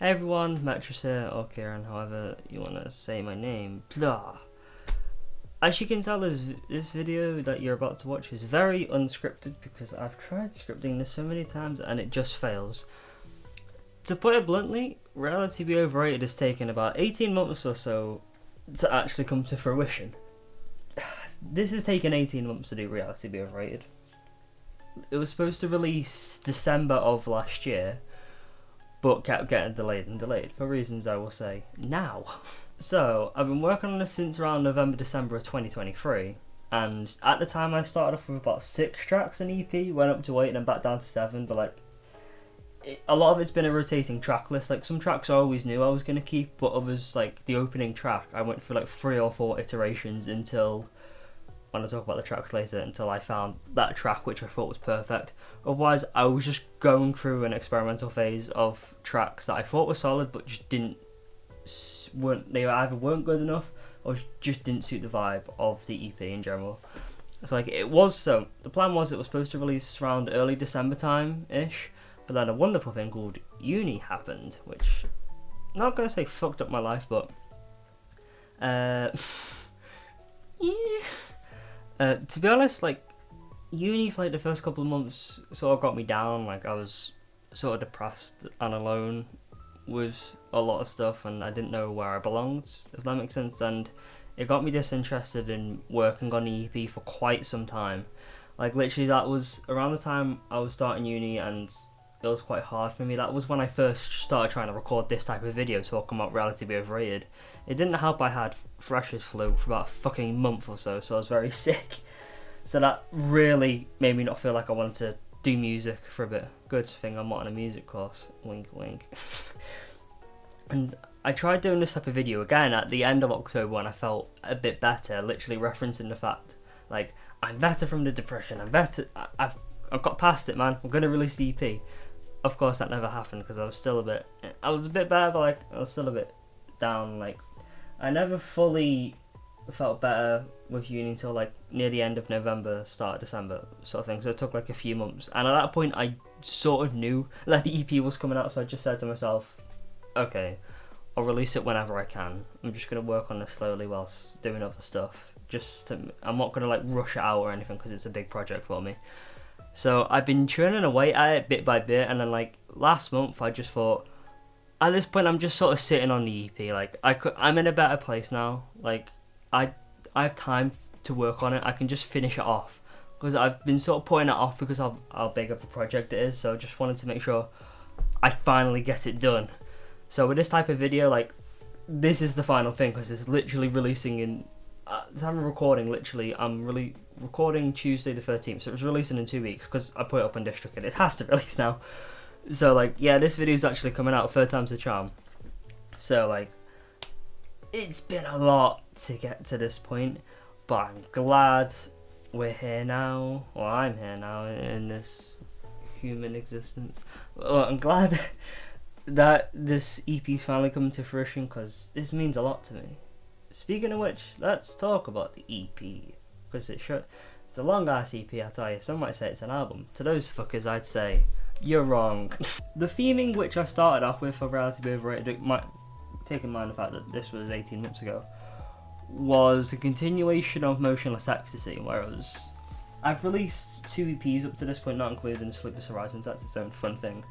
Hey everyone, Metris here, or Kieran, however you want to say my name. Blah. As you can tell, this video that you're about to watch is very unscripted because I've tried scripting this so many times and it just fails. To put it bluntly, Reality Be Overrated has taken about 18 months or so to actually come to fruition. This has taken 18 months to do Reality Be Overrated. It was supposed to release December of last year, but kept getting delayed and delayed for reasons I will say now. So I've been working on this since around November, December of 2023, and at the time I started off with about 6 tracks in EP, went up to 8 and then back down to 7, but like a lot of it's been a rotating track list. Like some tracks I always knew I was going to keep, but others, like the opening track, I went through like 3 or 4 iterations until, when I talk about the tracks later, until I found that track which I thought was perfect. Otherwise, I was just going through an experimental phase of tracks that I thought were solid, but just they either weren't good enough or just didn't suit the vibe of the EP in general. So like the plan was it was supposed to release around early December time-ish, but then a wonderful thing called uni happened, which I'm not gonna say fucked up my life, but yeah. To be honest, like, uni for like the first couple of months sort of got me down. Like, I was sort of depressed and alone with a lot of stuff, and I didn't know where I belonged, if that makes sense, and it got me disinterested in working on the EP for quite some time. Like, literally, that was around the time I was starting uni, and it was quite hard for me. That was when I first started trying to record this type of video talking about Reality Be Overrated. It didn't help I had freshers flu for about a fucking month or so I was very sick. So that really made me not feel like I wanted to do music for a bit. Good thing I'm not on a music course. Wink, wink. And I tried doing this type of video again at the end of October when I felt a bit better, literally referencing the fact, like, I'm better from the depression, I'm better, I've got past it, man, I'm going to release the EP. Of course that never happened because I was a bit better, but like, I was still a bit down. Like, I never fully felt better with uni until like near the end of November, start of December sort of thing, so it took like a few months, and at that point I sort of knew that the EP was coming out, so I just said to myself, okay, I'll release it whenever I can. I'm just going to work on this slowly whilst doing other stuff. I'm not going to like rush it out or anything because it's a big project for me. So I've been churning away at it bit by bit, and then like last month I just thought, at this point I'm just sort of sitting on the EP. Like I'm in a better place now. Like I have time to work on it. I can just finish it off because I've been sort of putting it off because of how big of a project it is. So I just wanted to make sure I finally get it done. So with this type of video, like, this is the final thing because it's literally releasing in the time of recording. Literally, I'm really recording Tuesday the 13th, so it was releasing in 2 weeks because I put it up on DistroKid. It has to release now. So like, yeah, this video is actually coming out. Third time's the charm. So like, it's been a lot to get to this point, but I'm glad we're here now. Well, I'm here now in this human existence. Well, I'm glad that this EP's finally coming to fruition because this means a lot to me. Speaking of which, let's talk about the EP, because it's a long ass EP, I tell you. Some might say it's an album. To those fuckers, I'd say you're wrong. The theming which I started off with for Reality Be Overrated, take in mind the fact that this was 18 months ago, was a continuation of Motionless Ecstasy, where I've released 2 EPs up to this point, not including Sleepless Horizons. That's its own fun thing.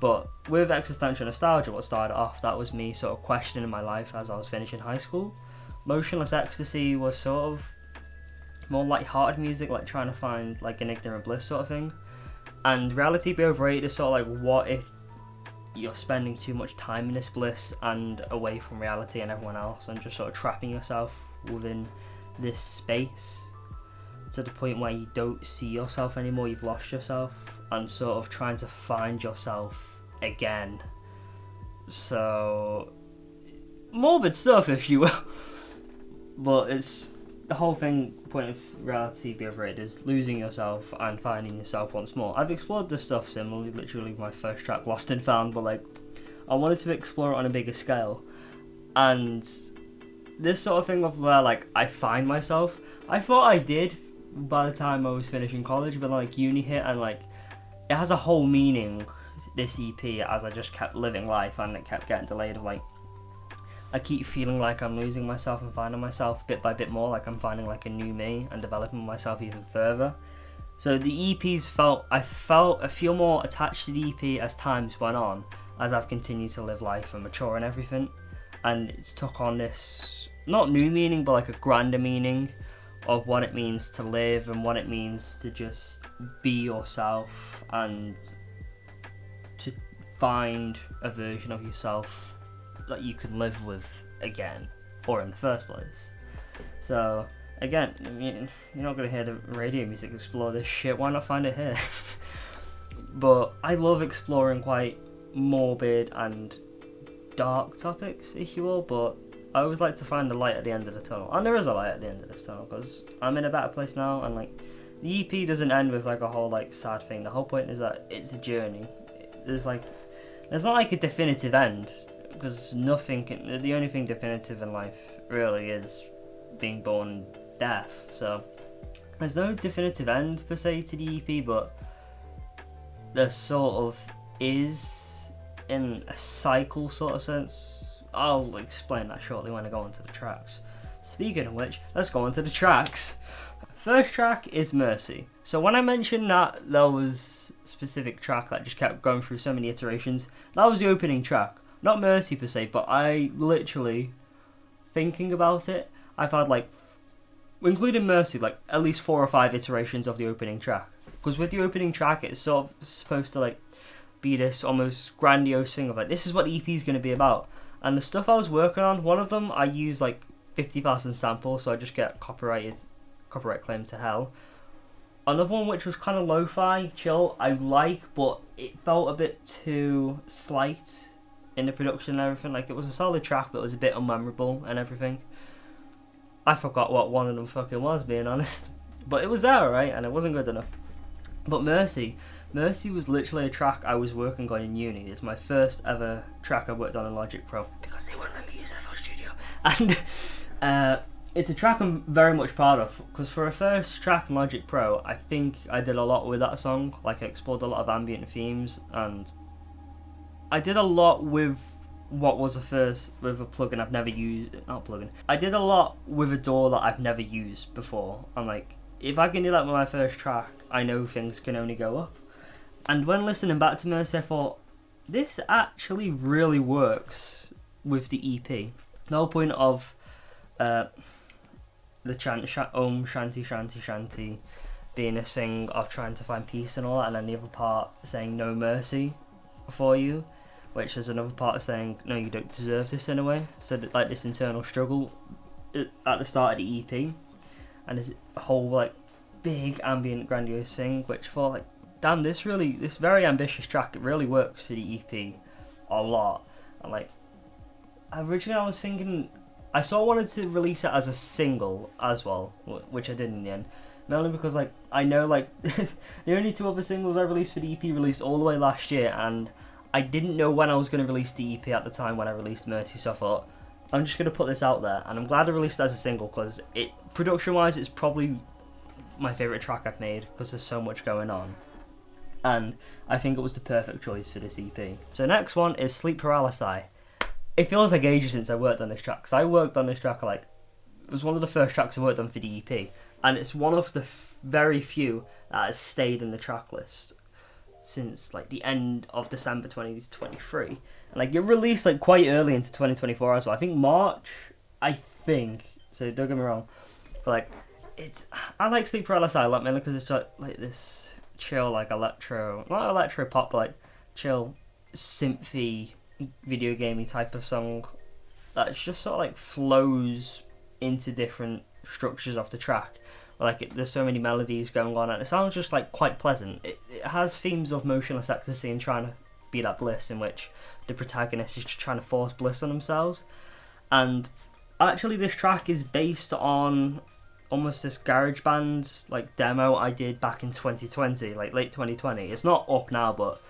But with Existential Nostalgia, what started off, that was me sort of questioning my life as I was finishing high school. Motionless Ecstasy was sort of more light-hearted music, like trying to find like an ignorant bliss sort of thing. And Reality Be Overrated is sort of like, what if you're spending too much time in this bliss and away from reality and everyone else, and just sort of trapping yourself within this space to the point where you don't see yourself anymore, you've lost yourself, and sort of trying to find yourself again. So morbid stuff, if you will. But it's the whole point of Reality Be Overrated is losing yourself and finding yourself once more. I've explored this stuff similarly, literally my first track, Lost and Found, but like, I wanted to explore it on a bigger scale. And this sort of thing of where like I find myself, I thought I did by the time I was finishing college, but like uni hit and like it has a whole meaning this EP as I just kept living life, and it kept getting delayed. Of like, I keep feeling like I'm losing myself and finding myself bit by bit more, like I'm finding like a new me and developing myself even further. So the EPs I feel more attached to the EP as times went on, as I've continued to live life and mature and everything, and it's took on this, not new meaning, but like a grander meaning of what it means to live and what it means to just be yourself and to find a version of yourself that you can live with again, or in the first place. So again, I mean, you're not going to hear the radio music explore this shit, why not find it here? But I love exploring quite morbid and dark topics, if you will, but I always like to find the light at the end of the tunnel. And there is a light at the end of this tunnel, because I'm in a better place now, and like, the EP doesn't end with like a whole like sad thing. The whole point is that it's a journey. There's not like a definitive end, because the only thing definitive in life really is being born and death. So there's no definitive end per se to the EP, but there sort of is in a cycle sort of sense. I'll explain that shortly when I go onto the tracks. Speaking of which, let's go onto the tracks. First track is Mercy. So when I mentioned that there was a specific track that just kept going through so many iterations, that was the opening track. Not Mercy per se, but I literally, thinking about it, I've had like, including Mercy, like at least 4 or 5 iterations of the opening track. Because with the opening track, it's sort of supposed to like be this almost grandiose thing of like, this is what the EP is going to be about. And the stuff I was working on, one of them I use like 50,000 samples, so I just get copyright claim to hell. Another one which was kind of lo-fi, chill, I like, but it felt a bit too slight in the production and everything. Like, it was a solid track, but it was a bit unmemorable and everything. I forgot what one of them fucking was, being honest. But it was there, right? And it wasn't good enough. But Mercy was literally a track I was working on in uni. It's my first ever track I worked on in Logic Pro, because they wouldn't let me use FL Studio. And it's a track I'm very much proud of, because for a first track in Logic Pro, I think I did a lot with that song. Like, I explored a lot of ambient themes, and I did a lot with what was with a plugin I've never used. Not plugin. I did a lot with a DAW that I've never used before. I'm like, if I can do that with my first track, I know things can only go up. And when listening back to Mercy, I thought, this actually really works with the EP. The whole point of the chant, Om Shanti Shanti Shanti, being this thing of trying to find peace and all that, and then the other part saying no mercy for you, which is another part of saying no, you don't deserve this in a way. So that, like, this internal struggle at the start of the EP, and this whole like big ambient grandiose thing, which for like, damn, this very ambitious track, it really works for the EP a lot. And like, originally I was thinking, I wanted to release it as a single as well, which I did in the end. Mainly because like, I know like, the only 2 other singles I released for the EP released all the way last year, and I didn't know when I was going to release the EP at the time when I released Mercy, so I thought, I'm just going to put this out there, and I'm glad I released it as a single, because production wise, it's probably my favourite track I've made, because there's so much going on. And I think it was the perfect choice for this EP. So next one is Sleep Paralysi. It feels like ages since I worked on this track, because I worked on this track like, it was one of the first tracks I worked on for the EP, and it's one of the very few that has stayed in the track list since like the end of December 2023, and like it released like quite early into 2024 as well. I think March, so don't get me wrong, but like, I like Sleep Paralysi a lot, mainly because it's like this chill, like not electro pop, but like chill synthy video gamey type of song that just sort of like flows into different structures of the track. Like, there's so many melodies going on, and it sounds just like quite pleasant. It has themes of motionless ecstasy and trying to be that bliss, in which the protagonist is just trying to force bliss on themselves. And actually, this track is based on almost this garage band like demo I did back in 2020, like late 2020. It's not up now, but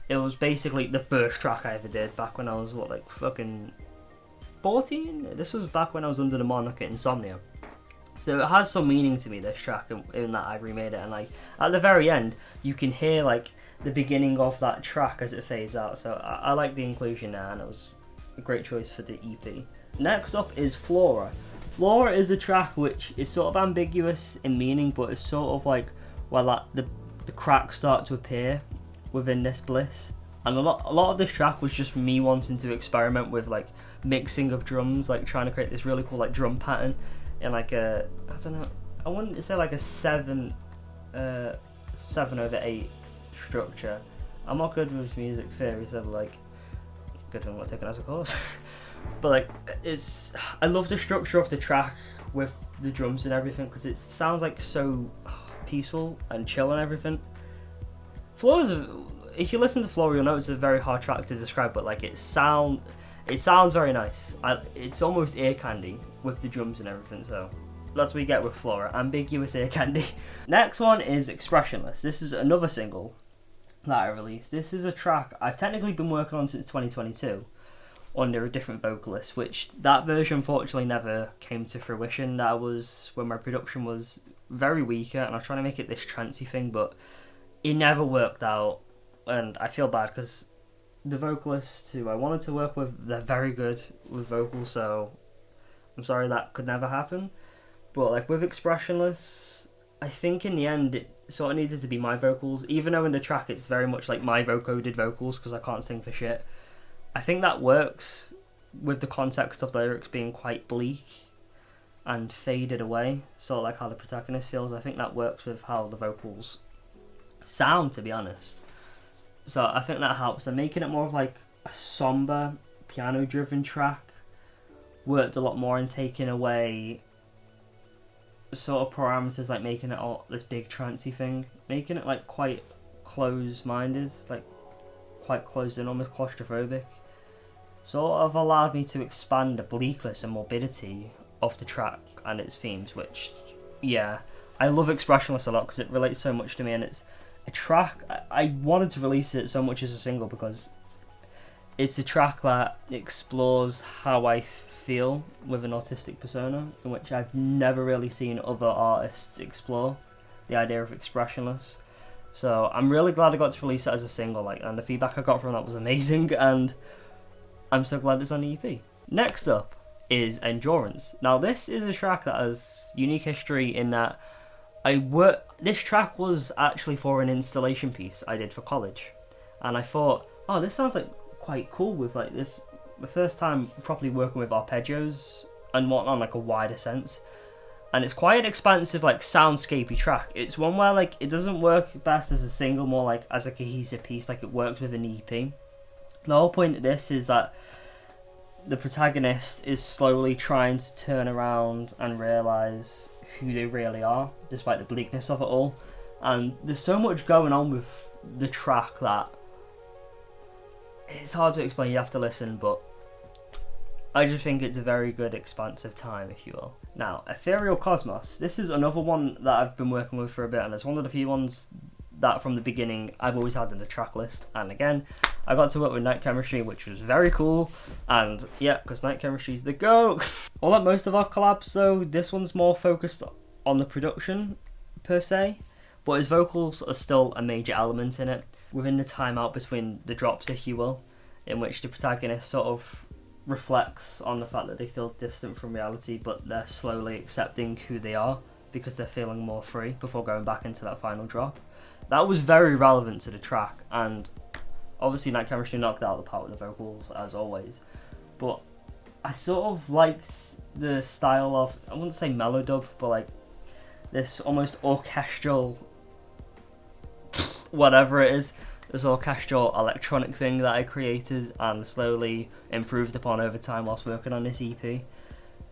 it was basically the first track I ever did back when I was like fucking 14. This was back when I was under the moniker Insomnia. So it has some meaning to me, this track, in that I remade it, and like at the very end you can hear like the beginning of that track as it fades out. So I like the inclusion there, and it was a great choice for the EP. Next up is Flora. Flora is a track which is sort of ambiguous in meaning, but it's sort of like where the cracks start to appear within this bliss. And a lot of this track was just me wanting to experiment with like mixing of drums, like trying to create this really cool like drum pattern in like a, I don't know, I wouldn't say like a 7/8 structure. I'm not good with music theory, so like good I'm not taking it as a course. But like I love the structure of the track with the drums and everything, because it sounds like so peaceful and chill and everything. If you listen to Flora, you'll know it's a very hard track to describe, but like it sounds very nice. It's almost ear candy with the drums and everything, so that's what you get with Flora, ambiguous ear candy. Next one is Expressionless. This is another single that I released. This is a track I've technically been working on since 2022 under a different vocalist, which that version unfortunately never came to fruition. That was when my production was very weaker and I was trying to make it this trancey thing, but it never worked out, and I feel bad because the vocalist who I wanted to work with, they're very good with vocals, so I'm sorry that could never happen. But like with Expressionless, I think in the end it sort of needed to be my vocals, even though in the track it's very much like my vocoded vocals because I can't sing for shit. I think that works with the context of the lyrics being quite bleak and faded away, sort of like how the protagonist feels. I think that works with how the vocals sound, to be honest. So I think that helps. And making it more of like a somber, piano-driven track worked a lot more in taking away sort of parameters, like making it all this big trancey thing, making it like quite close-minded, like quite closed in, almost claustrophobic. Sort of allowed me to expand the bleakness and morbidity of the track and its themes, which, yeah, I love Expressionless a lot because it relates so much to me, and it's a track, I wanted to release it so much as a single because it's a track that explores how I feel with an autistic persona, in which I've never really seen other artists explore the idea of Expressionless. So I'm really glad I got to release it as a single, like, and the feedback I got from that was amazing, and I'm so glad it's on the EP. Next up is Endurance. Now this is a track that has unique history in that this track was actually for an installation piece I did for college, and I thought, oh, this sounds like quite cool with like this, the first time properly working with arpeggios and whatnot on like a wider sense. And it's quite an expansive, like, soundscapey track. It's one where, like, it doesn't work best as a single, more like as a cohesive piece, like it works with an EP. The whole point of this is that the protagonist is slowly trying to turn around and realise who they really are, despite the bleakness of it all. And there's so much going on with the track that it's hard to explain, you have to listen, but I just think it's a very good expansive time, if you will. Now, Ethereal Cosmos. This is another one that I've been working with for a bit, and it's one of the few ones that from the beginning I've always had in the track list. And again, I got to work with Night Chemistry, which was very cool. And yeah, because Night Chemistry's the GOAT. Unlike most of our collabs though, this one's more focused on the production per se, but his vocals are still a major element in it, within the time out between the drops, if you will, in which the protagonist sort of reflects on the fact that they feel distant from reality, but they're slowly accepting who they are because they're feeling more free before going back into that final drop. That was very relevant to the track, and obviously Night Chemistry knocked it out of the park with the vocals as always, but I sort of liked the style of, I wouldn't say melodub, but like this almost orchestral whatever it is, this orchestral electronic thing that I created and slowly improved upon over time whilst working on this EP.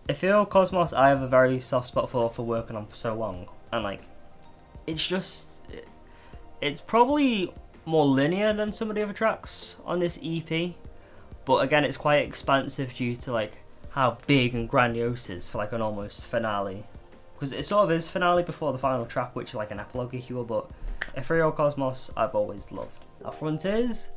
Ethereal Cosmos I have a very soft spot for working on for so long, and like it's probably more linear than some of the other tracks on this EP, but again it's quite expansive due to like how big and grandiose it is for like an almost finale, because it sort of is finale before the final track, which is like an epilogue if you will. But Ethereal Cosmos I've always loved. Now Frontiers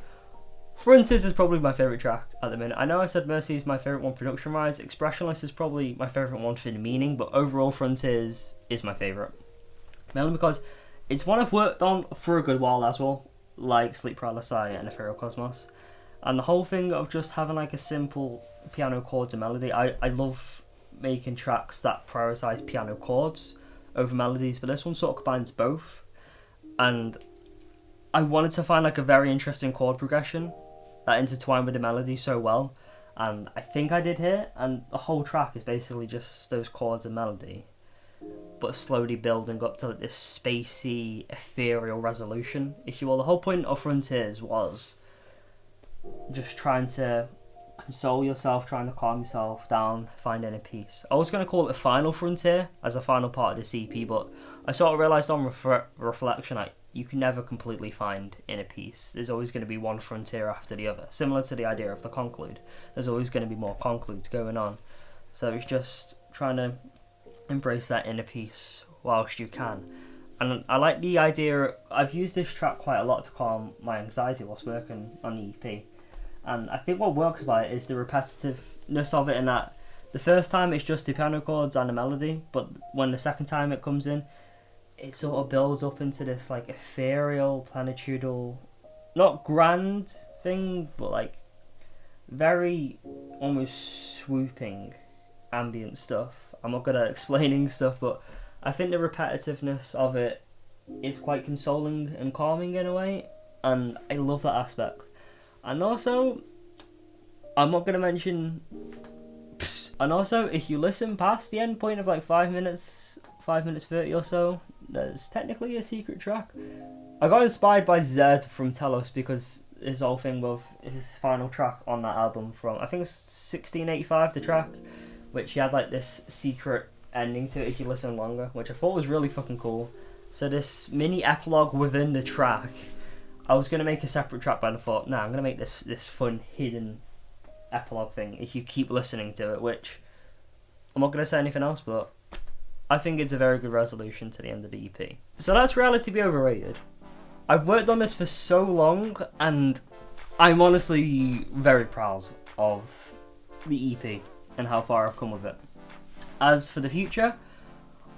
is probably my favourite track at the minute. I know I said Mercy is my favourite one production-wise, Expressionless is probably my favourite one for the meaning, but overall Frontiers is my favourite. Mainly because it's one I've worked on for a good while as well. like Sleep Paralysi and Ethereal Cosmos. And the whole thing of just having like a simple piano chords and melody, I love making tracks that prioritize piano chords over melodies, but this one sort of combines both. And I wanted to find like a very interesting chord progression that intertwined with the melody so well, and I think I did here. And the whole track is basically just those chords and melody, but slowly building up to like this spacey, ethereal resolution, if you will. The whole point of Frontiers was just trying to console yourself, trying to calm yourself down, find inner peace. I was going to call it a final frontier as a final part of this EP, but I sort of realised on reflection, like, you can never completely find inner peace. There's always going to be one frontier after the other. Similar to the idea of the conclude. There's always going to be more concludes going on. So it's just trying to embrace that inner peace whilst you can. And I like the idea, I've used this track quite a lot to calm my anxiety whilst working on the EP. And I think what works about it is the repetitiveness of it, in that the first time it's just the piano chords and the melody, but when the second time it comes in, it sort of builds up into this like ethereal, planetudal, not grand thing, but like very almost swooping ambient stuff. I'm not good at explaining stuff, but I think the repetitiveness of it is quite consoling and calming in a way, and I love that aspect. And also, I'm not going to mention, and also if you listen past the end point of like 5 minutes 30 or so, there's technically a secret track. I got inspired by Zed from Telos, because his whole thing with his final track on that album from, I think it's 1685, the track, which he had like this secret ending to it if you listen longer, which I thought was really fucking cool. So this mini epilogue within the track, I was going to make a separate track, but I thought, nah, I'm going to make this fun hidden epilogue thing if you keep listening to it, which I'm not going to say anything else, but I think it's a very good resolution to the end of the EP. So that's Reality Be Overrated. I've worked on this for so long, and I'm honestly very proud of the EP and how far I've come with it. As for the future,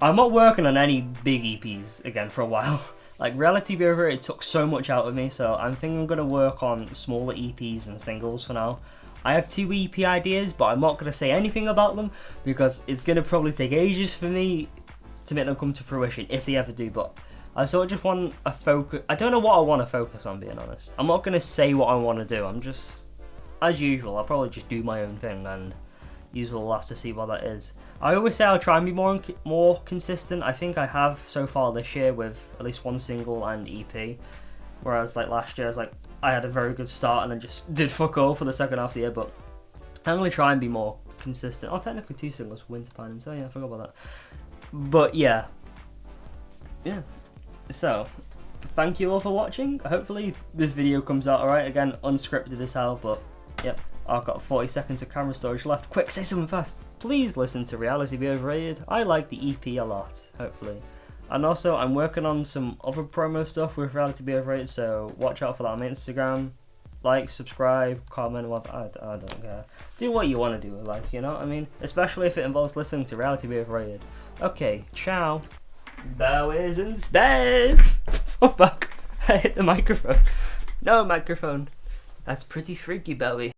I'm not working on any big EPs again for a while. Like, Reality Be Overrated took so much out of me, so I'm thinking I'm going to work on smaller EPs and singles for now. I have 2 EP ideas, but I'm not going to say anything about them, because it's going to probably take ages for me to make them come to fruition, if they ever do. But I sort of just want a focus. I don't know what I want to focus on, being honest. I'm not going to say what I want to do. I'm just, as usual, I'll probably just do my own thing, and you will have to see what that is. I always say I'll try and be more consistent. I think I have so far this year with at least 1 single and EP. Whereas like last year, I had a very good start and then just did fuck all for the second half of the year. But I'm going to try and be more consistent. Oh, technically 2 singles for Winter Pine, so yeah, I forgot about that. But yeah. So, thank you all for watching. Hopefully this video comes out alright. Again, unscripted as hell, but yep. I've got 40 seconds of camera storage left. Quick, say something fast. Please listen to Reality Be Overrated. I like the EP a lot, hopefully. And also, I'm working on some other promo stuff with Reality Be Overrated, so watch out for that on my Instagram. Like, subscribe, comment, whatever. I don't care. Do what you want to do with life, you know what I mean? Especially if it involves listening to Reality Be Overrated. Okay, ciao. Bowies in space! Oh fuck, I hit the microphone. No microphone. That's pretty freaky, Bowie.